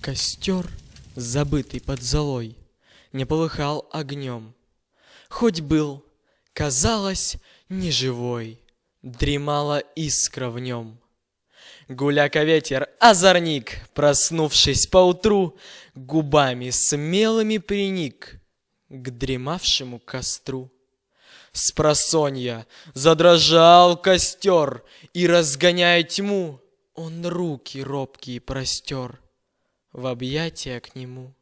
Костер, забытый под золой, не полыхал огнем. Хоть был, казалось, неживой, дремала искра в нем. Гуляка ветер, озорник, проснувшись поутру, губами смелыми приник к дремавшему костру. Спросонья задрожал костер, и, разгоняя тьму, он руки робкие простер в объятия к нему.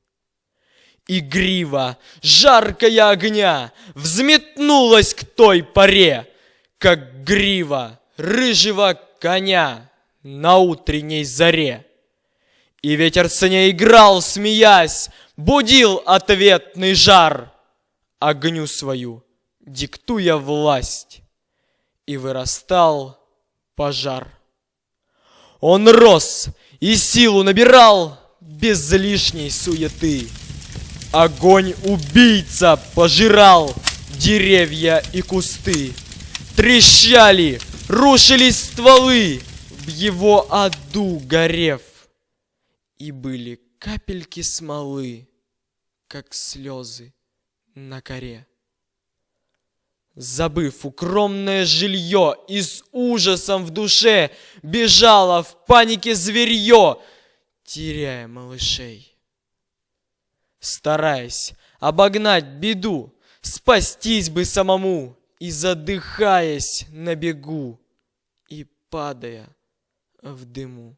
И грива, жаркая огня, взметнулась к той поре, как грива рыжего коня на утренней заре. И ветер с ней играл, смеясь, будил ответный жар, огню свою диктуя власть, и вырастал пожар. Он рос и силу набирал без лишней суеты. Огонь-убийца пожирал деревья и кусты. Трещали, рушились стволы в его аду горев. И были капельки смолы, как слезы на коре. Забыв укромное жилье, и с ужасом в душе бежало в панике зверье, теряя малышей. Стараясь обогнать беду, спастись бы самому, и задыхаясь на бегу, и падая в дыму.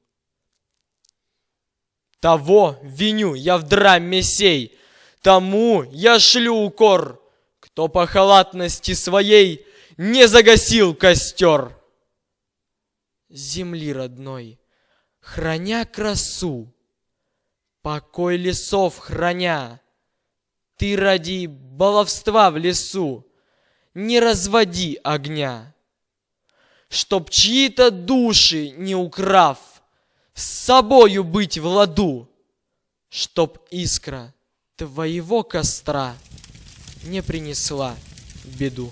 Того виню я в драме сей, тому я шлю укор, кто по халатности своей не загасил костер. Земли родной, храня красу, покой лесов храня, ты ради баловства в лесу не разводи огня. Чтоб чьи-то души не украв, с собою быть в ладу, чтоб искра твоего костра не принесла беду.